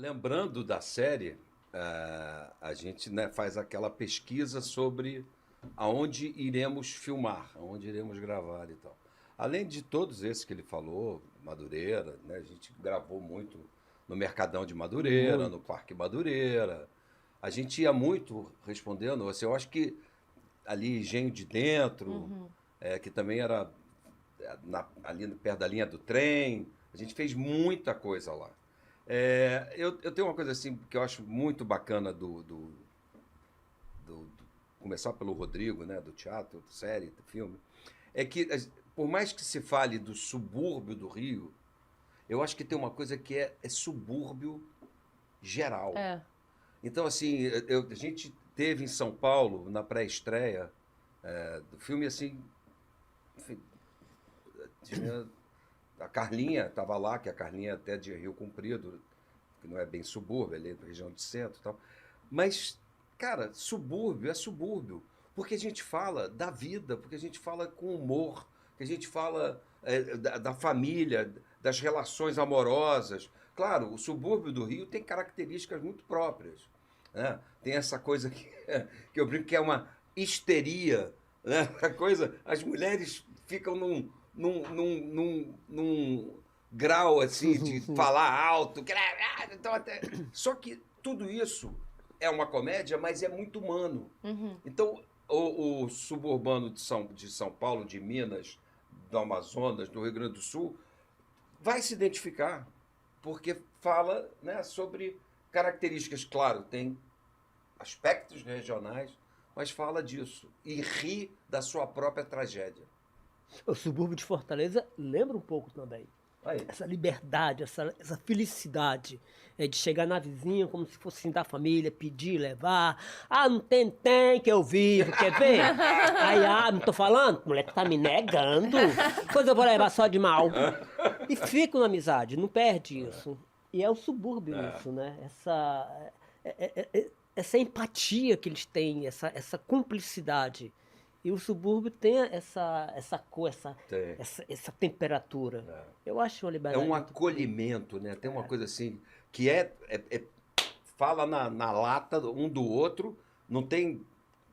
lembrando da série, a gente, né, faz aquela pesquisa sobre aonde iremos filmar, aonde iremos gravar e tal. Além de todos esses que ele falou, Madureira, né, a gente gravou muito no Mercadão de Madureira, no Parque Madureira. A gente ia muito respondendo, assim, eu acho que ali Engenho de Dentro, que também era ali perto da linha do trem, a gente fez muita coisa lá. Eu tenho uma coisa assim que eu acho muito bacana começar pelo Rodrigo, né, do teatro, da série, do filme, é que por mais que se fale do subúrbio do Rio, eu acho que tem uma coisa que é subúrbio geral. Então, assim, a gente teve em São Paulo, na pré-estreia do filme, assim, enfim, a Carlinha estava lá, que a Carlinha é até de Rio Comprido, que não é bem subúrbio, ele é da região de centro e tal. Mas, cara, subúrbio é subúrbio, porque a gente fala da vida, porque a gente fala com humor, que a gente fala da família, das relações amorosas. Claro, o subúrbio do Rio tem características muito próprias, né? Tem essa coisa que eu brinco que é uma histeria, né? As mulheres ficam num grau assim de falar alto. Então, só que tudo isso é uma comédia, mas é muito humano. Então, o suburbano de São Paulo, de Minas, do Amazonas, do Rio Grande do Sul, vai se identificar, porque fala, né, sobre características. Claro, tem aspectos regionais, mas fala disso e ri da sua própria tragédia. O subúrbio de Fortaleza lembra um pouco também. Aí. Essa liberdade, essa felicidade de chegar na vizinha como se fosse assim, da família, pedir, levar. Ah, não tem, que eu vivo, quer ver? Aí, não tô falando? O moleque tá me negando. Depois eu vou levar só de mal. E fico na amizade, não perde isso. E é o subúrbio isso, né? Essa empatia que eles têm, essa cumplicidade. E o subúrbio tem essa cor, essa temperatura. Eu acho uma liberdade. É um acolhimento, né? Tem uma coisa assim que fala na lata um do outro, não tem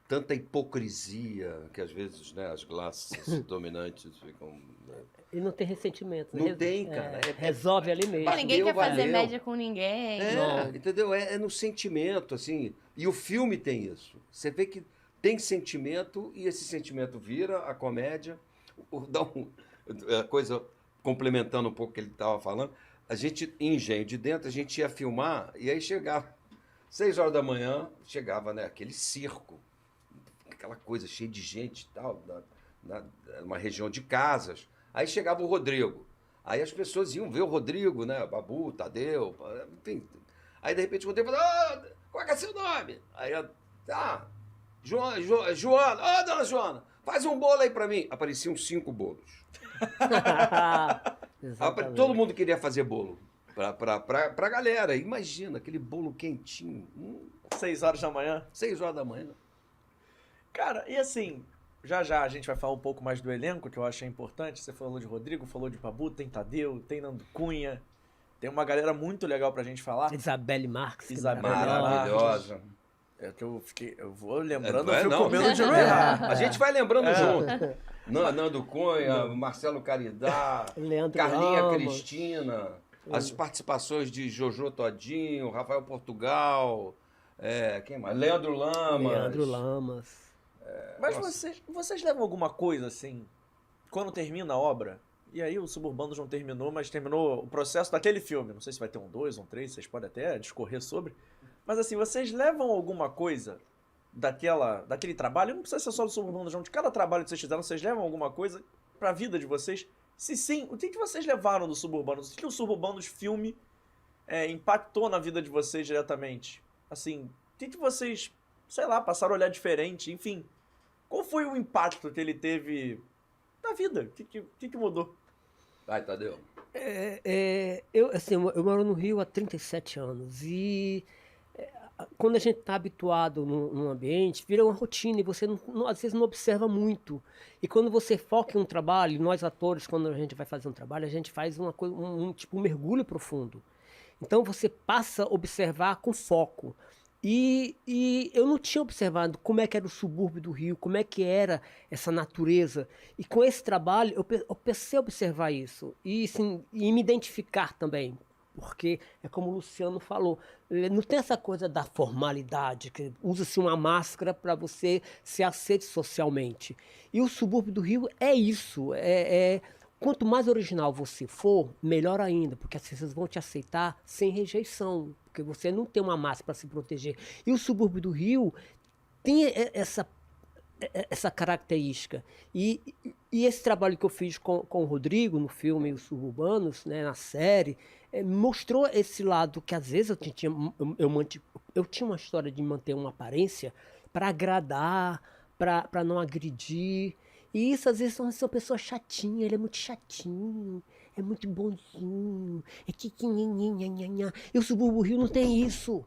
tanta hipocrisia que às vezes, né, as classes dominantes ficam. Né? E não tem ressentimento. Não tem, cara. Resolve ali mesmo. Ninguém quer fazer média com ninguém. Entendeu? É no sentimento, assim. E o filme tem isso. Você vê que tem sentimento e esse sentimento vira a comédia. A coisa, complementando um pouco o que ele estava falando, a gente, em Engenho de Dentro, a gente ia filmar e aí chegava, 6 horas da manhã, chegava, né, aquele circo, aquela coisa cheia de gente e tal, numa região de casas. Aí chegava o Rodrigo. Aí as pessoas iam ver o Rodrigo, né, Babu, Tadeu, enfim. Aí, de repente, o Rodrigo falou, qual é que é seu nome? Aí, Joana, dona Joana, faz um bolo aí pra mim. Apareciam 5 bolos. Todo mundo queria fazer bolo pra galera. Imagina, aquele bolo quentinho. 6 horas da manhã? 6 horas da manhã. Cara, e assim, já a gente vai falar um pouco mais do elenco, que eu achei importante. Você falou de Rodrigo, falou de Babu, tem Tadeu, tem Nando Cunha. Tem uma galera muito legal pra gente falar. Isabelle Marques. Maravilhosa. Eu vou lembrando, eu fico com medo de errar. A gente vai lembrando junto. Nando Cunha, Marcelo Caridá, Carlinha Ramos. Cristina, as participações de Jojo Todinho, Rafael Portugal, quem mais? Leandro Lamas. Mas vocês levam alguma coisa assim, quando termina a obra? E aí o Suburbanos não terminou, mas terminou o processo daquele filme. Não sei se vai ter um 2, um 3, vocês podem até discorrer sobre. Mas assim, vocês levam alguma coisa daquele trabalho? Não precisa ser só do Suburbanos, não. De cada trabalho que vocês fizeram, vocês levam alguma coisa pra vida de vocês? Se sim, o que vocês levaram do Suburbanos? O que o Suburbanos filme impactou na vida de vocês diretamente? Assim, o que vocês, sei lá, passaram a olhar diferente? Enfim, qual foi o impacto que ele teve na vida? O que mudou? Vai, Tadeu. Eu moro no Rio há 37 anos e quando a gente está habituado num ambiente, vira uma rotina e você às vezes não observa muito. E quando você foca em um trabalho, nós atores, quando a gente vai fazer um trabalho, a gente faz uma coisa, tipo um mergulho profundo. Então você passa a observar com foco. E eu não tinha observado como é que era o subúrbio do Rio, como é que era essa natureza. E com esse trabalho eu pensei a observar isso e, assim, e me identificar também. Porque é como o Luciano falou, não tem essa coisa da formalidade, que usa-se uma máscara para você ser aceito socialmente. E o subúrbio do Rio é isso, quanto mais original você for, melhor ainda, porque as pessoas vão te aceitar sem rejeição, porque você não tem uma máscara para se proteger. E o subúrbio do Rio tem essa característica. E esse trabalho que eu fiz com o Rodrigo no filme Os Suburbanos, né, na série, mostrou esse lado que às vezes eu tinha uma história de manter uma aparência para agradar, para não agredir. E isso, às vezes, são pessoas chatinhas, ele é muito chatinho, é muito bonzinho, é que. E o subúrbio Rio não tem isso.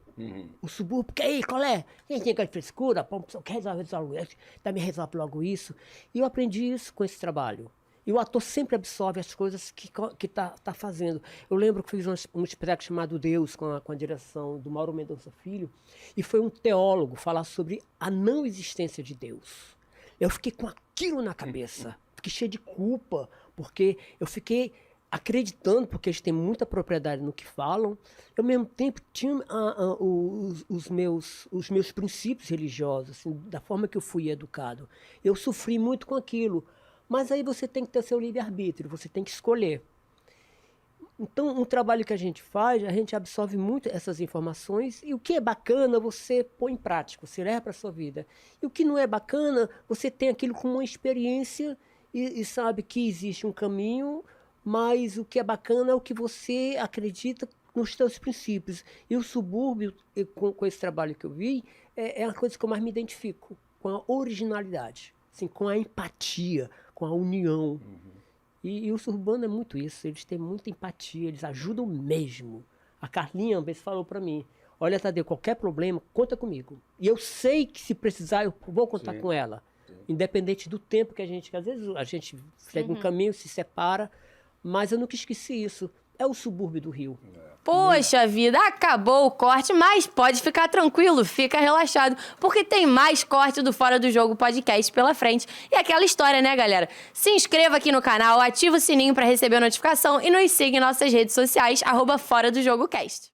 O subúrbio, que aí, qual é? Quem tem aquela frescura? Quer resolver logo isso? Também resolve logo isso. E eu aprendi isso com esse trabalho. E o ator sempre absorve as coisas que tá fazendo. Eu lembro que fiz um espetáculo chamado Deus, com a direção do Mauro Mendonça Filho, e foi um teólogo falar sobre a não existência de Deus. Eu fiquei com aquilo na cabeça, fiquei cheio de culpa, porque eu fiquei acreditando, porque eles têm muita propriedade no que falam. Eu, ao mesmo tempo, tinha os meus princípios religiosos, assim, da forma que eu fui educado. Eu sofri muito com aquilo, mas aí você tem que ter seu livre-arbítrio, você tem que escolher. Então, um trabalho que a gente faz, a gente absorve muito essas informações e o que é bacana você põe em prática, você leva para a sua vida. E o que não é bacana, você tem aquilo como uma experiência e sabe que existe um caminho, mas o que é bacana é o que você acredita nos seus princípios. E o subúrbio, com esse trabalho que eu vi, é a coisa que eu mais me identifico, com a originalidade, assim, com a empatia, com a união. E o suburbano é muito isso, eles têm muita empatia, eles ajudam mesmo. A Carlinha uma vez falou para mim, olha, Tadeu, qualquer problema, conta comigo. E eu sei que se precisar, eu vou contar com ela. Independente do tempo que às vezes a gente segue um caminho, se separa, mas eu nunca esqueci isso. É o subúrbio do Rio. Poxa vida, acabou o corte, mas pode ficar tranquilo, fica relaxado, porque tem mais corte do Fora do Jogo Podcast pela frente. E aquela história, né, galera? Se inscreva aqui no canal, ativa o sininho para receber a notificação e nos siga em nossas redes sociais, @Fora do Jogo Cast.